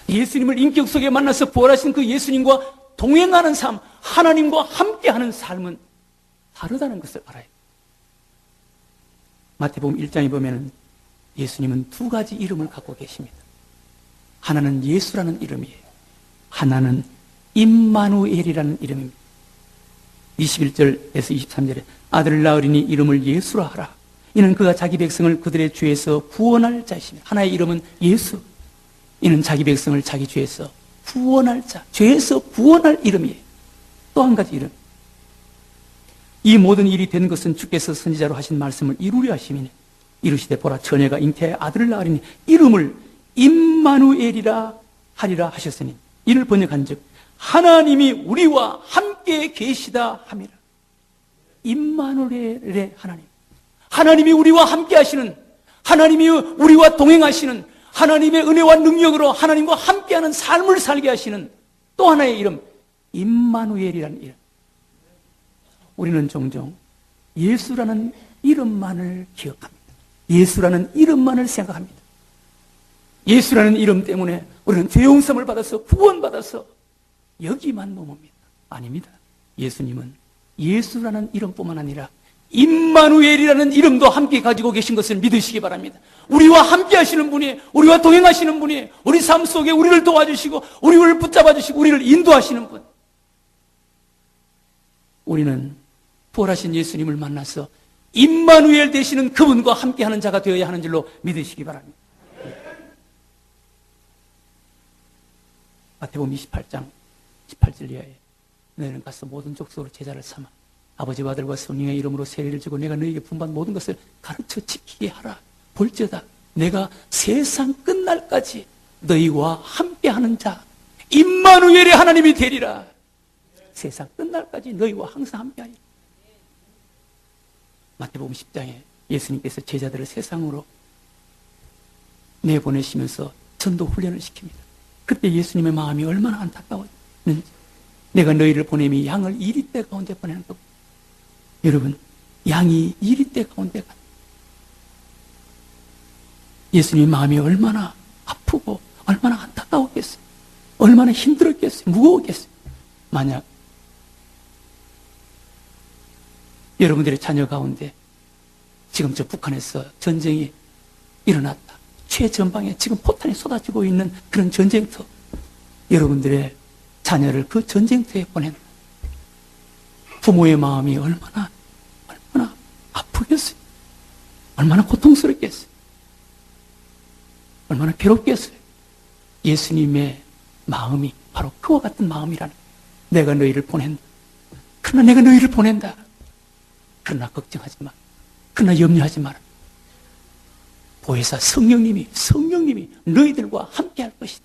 예수님을 인격 속에 만나서 부활하신 그 예수님과 동행하는 삶, 하나님과 함께하는 삶은 다르다는 것을 알아요. 마태복음 1장에 보면 예수님은 두 가지 이름을 갖고 계십니다. 하나는 예수라는 이름이에요. 하나는 임마누엘이라는 이름입니다. 21절에서 23절에 아들을 낳으리니 이름을 예수라 하라. 이는 그가 자기 백성을 그들의 죄에서 구원할 자이십니다. 하나의 이름은 예수. 이는 자기 백성을 자기 죄에서 구원할 자, 죄에서 구원할 이름이에요. 또 한 가지 이름. 이 모든 일이 된 것은 주께서 선지자로 하신 말씀을 이루려 하심이니 이르시되 보라 처녀가 잉태하여 아들을 낳으리니 이름을 임마누엘이라 하리라 하셨으니 이를 번역한즉 하나님이 우리와 함께 계시다 함이라. 임마누엘의 하나님, 하나님이 우리와 함께 하시는, 하나님이 우리와 동행하시는, 하나님의 은혜와 능력으로 하나님과 함께하는 삶을 살게 하시는 또 하나의 이름, 임마누엘이라는 이름. 우리는 종종 예수라는 이름만을 기억합니다. 예수라는 이름만을 생각합니다. 예수라는 이름 때문에 우리는 죄 용서를 받아서 구원받아서 여기만 머뭅니다. 아닙니다. 예수님은 예수라는 이름뿐만 아니라 임마누엘이라는 이름도 함께 가지고 계신 것을 믿으시기 바랍니다. 우리와 함께 하시는 분이, 우리와 동행하시는 분이, 우리 삶 속에 우리를 도와주시고 우리를 붙잡아 주시고 우리를 인도하시는 분. 우리는 부활하신 예수님을 만나서 임마누엘 되시는 그분과 함께하는 자가 되어야 하는 줄로 믿으시기 바랍니다. 마태복음 28장 18절 이하에 너희는 가서 모든 족속으로 제자를 삼아 아버지와 아들과 성령의 이름으로 세례를 주고 내가 너희에게 분반 모든 것을 가르쳐 지키게 하라. 볼지어다 내가 세상 끝날까지 너희와 함께하는 자 임마누엘의 하나님이 되리라. 세상 끝날까지 너희와 항상 함께하리라. 마태복음 10장에 예수님께서 제자들을 세상으로 내보내시면서 전도 훈련을 시킵니다. 그때 예수님의 마음이 얼마나 안타까웠는지, 내가 너희를 보내미 양을 이리떼 가운데 보내는 것. 여러분, 양이 이리떼 가운데 가. 예수님의 마음이 얼마나 아프고 얼마나 안타까웠겠어요. 얼마나 힘들었겠어요. 무거웠겠어요. 만약 여러분들의 자녀 가운데 지금 저 북한에서 전쟁이 일어났다. 최전방에 지금 포탄이 쏟아지고 있는 그런 전쟁터. 여러분들의 자녀를 그 전쟁터에 보낸다. 부모의 마음이 얼마나 아프겠어요. 얼마나 고통스럽겠어요. 얼마나 괴롭겠어요. 예수님의 마음이 바로 그와 같은 마음이라는 거예요. 내가 너희를 보낸다. 그러나 내가 너희를 보낸다. 그러나 걱정하지 마. 그러나 염려하지 마라. 보혜사 성령님이 너희들과 함께 할 것이다.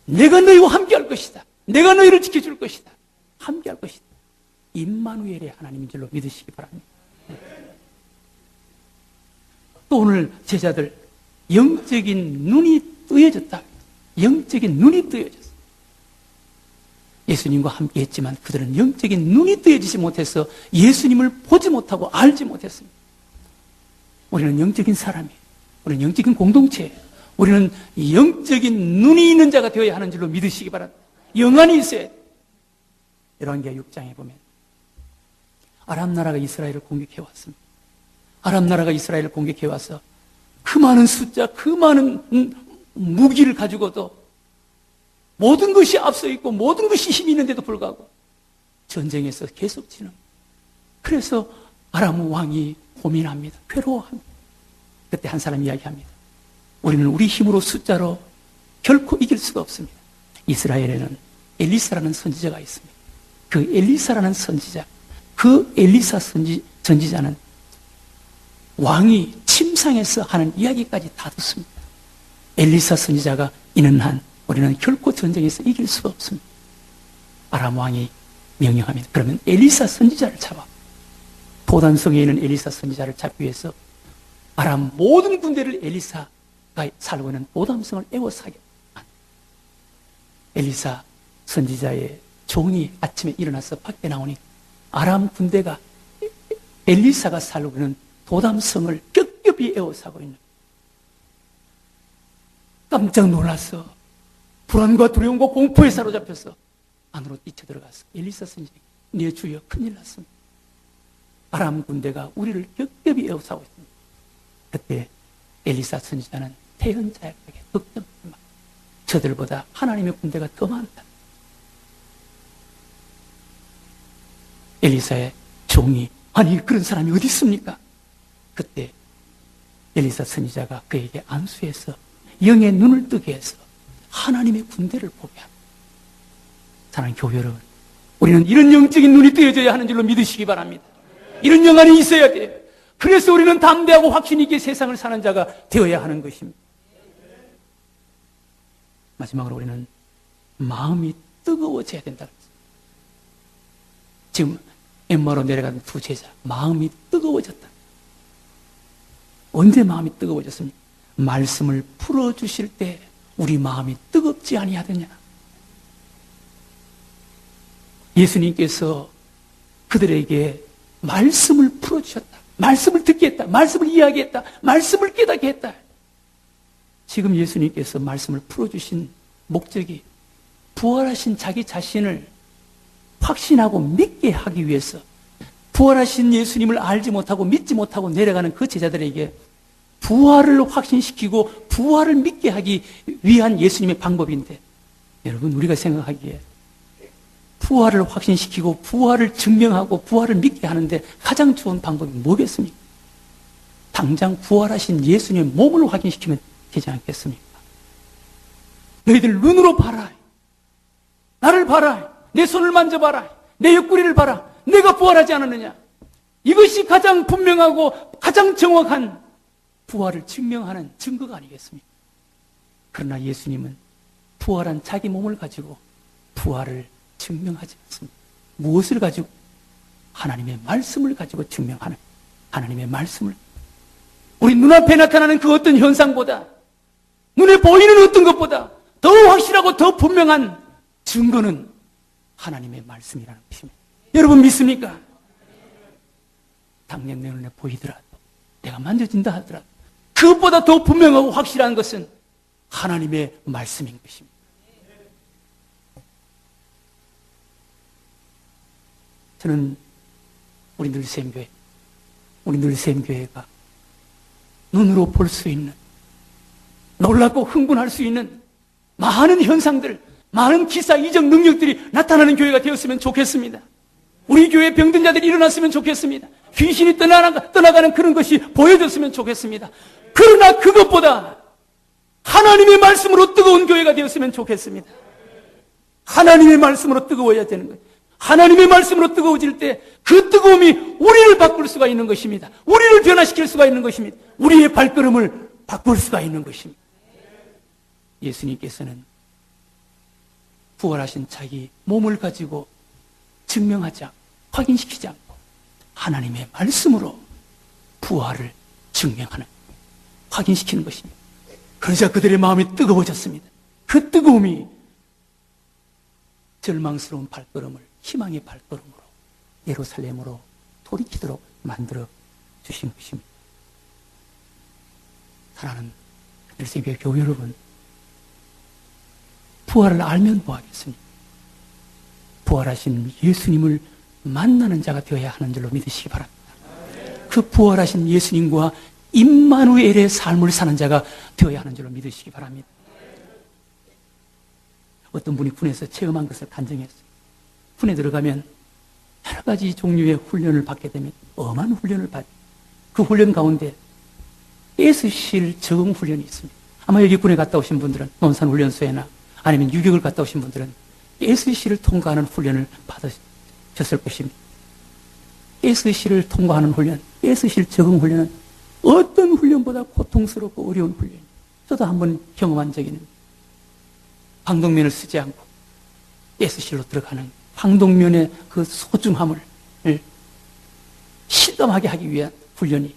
내가 너희와 함께 할 것이다. 내가 너희를 지켜줄 것이다. 함께 할 것이다. 임마누엘의 하나님인 줄로 믿으시기 바랍니다. 또 오늘 제자들 영적인 눈이 뜨여졌다. 영적인 눈이 뜨여졌어. 예수님과 함께 했지만 그들은 영적인 눈이 뜨여지지 못해서 예수님을 보지 못하고 알지 못했습니다. 우리는 영적인 사람이에요. 우리는 영적인 공동체예요. 우리는 영적인 눈이 있는 자가 되어야 하는 줄로 믿으시기 바랍니다. 영안이 있어야 돼요. 열왕기하 6장에 보면 아람 나라가 이스라엘을 공격해 왔습니다. 아람 나라가 이스라엘을 공격해 와서 그 많은 숫자, 그 많은 무기를 가지고도 모든 것이 앞서 있고 모든 것이 힘이 있는데도 불구하고 전쟁에서 계속 지는. 그래서 아람 왕이 고민합니다. 괴로워합니다. 그때 한 사람이 이야기합니다. 우리는 우리 힘으로 숫자로 결코 이길 수가 없습니다. 이스라엘에는 엘리사라는 선지자가 있습니다. 그 엘리사라는 선지자, 그 엘리사 선지자는 왕이 침상에서 하는 이야기까지 다 듣습니다. 엘리사 선지자가 있는 한 우리는 결코 전쟁에서 이길 수가 없습니다. 아람 왕이 명령합니다. 그러면 엘리사 선지자를 잡아. 도단성에 있는 엘리사 선지자를 잡기 위해서 아람 모든 군대를 엘리사가 살고 있는 도단성을 에워싸게. 엘리사 선지자의 종이 아침에 일어나서 밖에 나오니 아람 군대가 엘리사가 살고 있는 도담성을 겹겹이 에워싸고 있는. 깜짝 놀라서 불안과 두려움과 공포에 사로잡혀서 안으로 뛰쳐들어갔어. 엘리사 선지자에게 네 주여 큰일 났습니다. 아람 군대가 우리를 겹겹이 에워싸고 있습니다. 그때 엘리사 선지자는 태연자에게 걱정하지 마. 저들보다 하나님의 군대가 더 많다. 엘리사의 종이 아니 그런 사람이 어디 있습니까? 그때 엘리사 선지자가 그에게 안수해서 영의 눈을 뜨게 해서 하나님의 군대를 보게 합니다. 사랑하는 교회 여러분, 우리는 이런 영적인 눈이 뜨여져야 하는 줄로 믿으시기 바랍니다. 이런 영안이 있어야 돼요. 그래서 우리는 담대하고 확신 있게 세상을 사는 자가 되어야 하는 것입니다. 마지막으로 우리는 마음이 뜨거워져야 된다는 것입니다. 지금 엠마로 내려가는 두 제자, 마음이 뜨거워졌다. 언제 마음이 뜨거워졌습니까? 말씀을 풀어주실 때 우리 마음이 뜨겁지 아니하더냐. 예수님께서 그들에게 말씀을 풀어주셨다. 말씀을 듣게 했다. 말씀을 이야기했다. 말씀을 깨닫게 했다. 지금 예수님께서 말씀을 풀어주신 목적이 부활하신 자기 자신을 확신하고 믿게 하기 위해서 부활하신 예수님을 알지 못하고 믿지 못하고 내려가는 그 제자들에게 부활을 확신시키고 부활을 믿게 하기 위한 예수님의 방법인데, 여러분 우리가 생각하기에 부활을 확신시키고 부활을 증명하고 부활을 믿게 하는데 가장 좋은 방법이 뭐겠습니까? 당장 부활하신 예수님의 몸을 확인시키면 되지 않겠습니까? 너희들 눈으로 봐라. 나를 봐라. 내 손을 만져봐라. 내 옆구리를 봐라. 내가 부활하지 않았느냐. 이것이 가장 분명하고 가장 정확한 부활을 증명하는 증거가 아니겠습니까? 그러나 예수님은 부활한 자기 몸을 가지고 부활을 증명하지 않습니다. 무엇을 가지고? 하나님의 말씀을 가지고 증명하는, 하나님의 말씀을. 우리 눈앞에 나타나는 그 어떤 현상보다, 눈에 보이는 어떤 것보다 더 확실하고 더 분명한 증거는 하나님의 말씀이라는 것입니다. 여러분 믿습니까? 당장 내 눈에 보이더라도, 내가 만져진다 하더라도 그것보다 더 분명하고 확실한 것은 하나님의 말씀인 것입니다. 저는 우리 늘샘교회가 눈으로 볼 수 있는, 놀랍고 흥분할 수 있는 많은 현상들, 많은 기사, 이적, 능력들이 나타나는 교회가 되었으면 좋겠습니다. 우리 교회 병든 자들이 일어났으면 좋겠습니다. 귀신이 떠나가는 그런 것이 보여졌으면 좋겠습니다. 그러나 그것보다 하나님의 말씀으로 뜨거운 교회가 되었으면 좋겠습니다. 하나님의 말씀으로 뜨거워야 되는 거예요. 하나님의 말씀으로 뜨거워질 때 그 뜨거움이 우리를 바꿀 수가 있는 것입니다. 우리를 변화시킬 수가 있는 것입니다. 우리의 발걸음을 바꿀 수가 있는 것입니다. 예수님께서는 부활하신 자기 몸을 가지고 증명하지 않고 확인시키지 않고 하나님의 말씀으로 부활을 증명하는, 확인시키는 것입니다. 그러자 그들의 마음이 뜨거워졌습니다. 그 뜨거움이 절망스러운 발걸음을 희망의 발걸음으로 예루살렘으로 돌이키도록 만들어 주신 것입니다. 사랑하는 늘샘교회 교회 여러분, 부활을 알면 뭐하겠습니까? 부활하신 예수님을 만나는 자가 되어야 하는 줄로 믿으시기 바랍니다. 그 부활하신 예수님과 임마누엘의 삶을 사는 자가 되어야 하는 줄로 믿으시기 바랍니다. 어떤 분이 군에서 체험한 것을 간증했어요. 군에 들어가면 여러 가지 종류의 훈련을 받게 되면 엄한 훈련을 받아요. 그 훈련 가운데 가스실 적응 훈련이 있습니다. 아마 여기 군에 갔다 오신 분들은 논산훈련소에나 아니면 유격을 갔다 오신 분들은 가스실을 통과하는 훈련을 받으셨을 것입니다. 가스실을 통과하는 훈련, 가스실 적응 훈련은 어떤 훈련보다 고통스럽고 어려운 훈련이에요. 저도 한번 경험한 적이 있는데, 방독면을 쓰지 않고 가스실로 들어가는 방독면의 그 소중함을 실감하게 하기 위한 훈련이,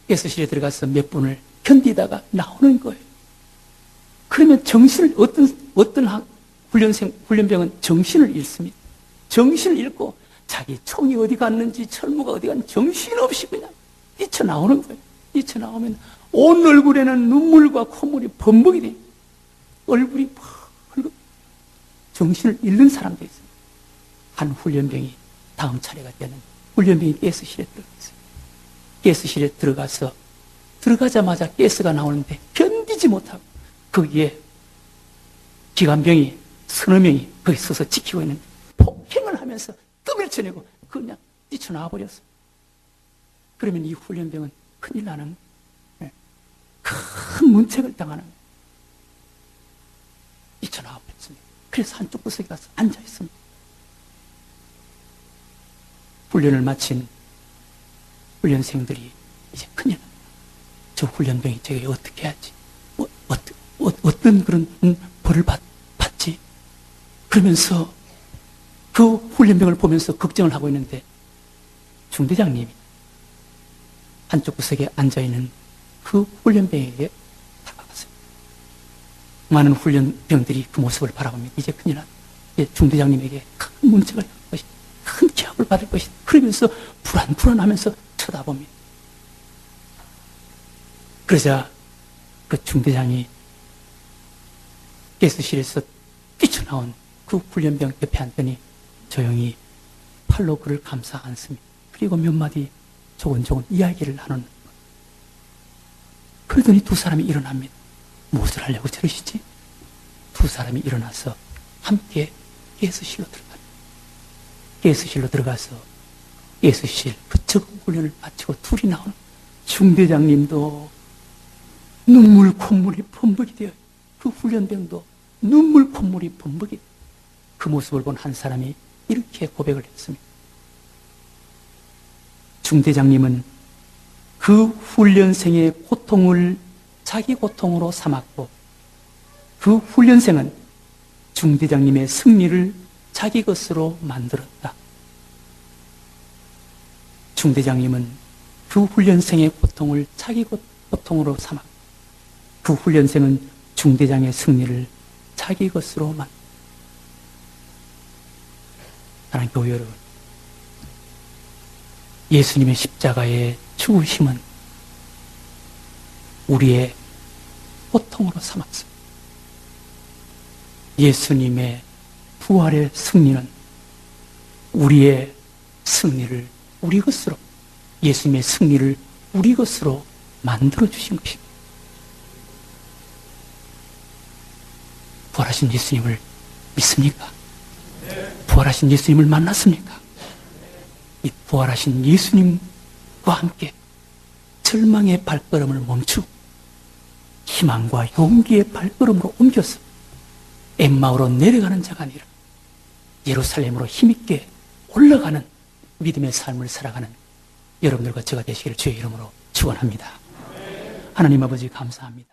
가스실에 들어가서 몇 분을 견디다가 나오는 거예요. 그러면 정신을, 어떤 훈련병은 정신을 잃습니다. 정신을 잃고 자기 총이 어디 갔는지 철무가 어디 갔는지 정신없이 그냥 뛰쳐나오는 거예요. 뛰쳐나오면 온 얼굴에는 눈물과 콧물이 범벅이 돼요. 얼굴이 붉고 정신을 잃는 사람도 있어요. 한 훈련병이 다음 차례가 되는 훈련병이 가스실에 들어갔어요. 가스실에 들어가서 들어가자마자 가스가 나오는데 견디지 못하고 거기에 기관병이 서너 명이 거기 서서 지키고 있는데 폭행을 하면서 뜸을 쳐내고 그냥 뛰쳐나와 버렸어요. 그러면 이 훈련병은 큰일 나는 거예요. 큰 문책을 당하는 거예요. 뛰쳐나와 버렸습니다. 그래서 한쪽 구석에 가서 앉아 있습니다. 훈련을 마친 훈련생들이 이제 큰일 납니다. 저 훈련병이 저게 어떻게 해야지? 어떤 그런 벌을 받지? 그러면서 그 훈련병을 보면서 걱정을 하고 있는데 중대장님이 한쪽 구석에 앉아있는 그 훈련병에게 다가갔어요. 많은 훈련병들이 그 모습을 바라봅니다. 이제 큰일 났다. 이제 중대장님에게 큰 문책을 받을 것이다. 큰 기합을 받을 것이다. 그러면서 불안하면서 쳐다봅니다. 그러자 그 중대장이 가스실에서 뛰쳐나온 그 훈련병 옆에 앉더니 조용히 팔로 그를 감싸 안습니다. 그리고 몇 마디 조곤조곤 이야기를 나누는 거예요. 그러더니 두 사람이 일어납니다. 무엇을 하려고 저러시지? 두 사람이 일어나서 함께 가스실로 들어갑니다. 가스실로 들어가서 가스실 그 적응 훈련을 마치고 둘이 나오는 중대장님도 눈물 콧물이 범벅이 되어요. 그 훈련병도 눈물 콧물이 범벅이 되어요. 그 모습을 본 한 사람이 이렇게 고백을 했습니다. 중대장님은 그 훈련생의 고통을 자기 고통으로 삼았고 그 훈련생은 중대장님의 승리를 자기 것으로 만들었다. 중대장님은 그 훈련생의 고통을 자기 고통으로 삼았고 그 훈련생은 중대장의 승리를 자기 것으로 만들었다. 사랑하는 교회 여러분, 예수님의 십자가의 죽으심은 우리의 고통으로 삼았습니다. 예수님의 부활의 승리는 우리의 승리를 우리 것으로, 예수님의 승리를 우리 것으로 만들어주신 것입니다. 부활하신 예수님을 믿습니까? 부활하신 예수님을 만났습니까? 이 부활하신 예수님과 함께 절망의 발걸음을 멈추고 희망과 용기의 발걸음으로 옮겨서 엠마오로 내려가는 자가 아니라 예루살렘으로 힘있게 올라가는 믿음의 삶을 살아가는 여러분들과 제가 되시기를 주의 이름으로 축원합니다. 하나님 아버지 감사합니다.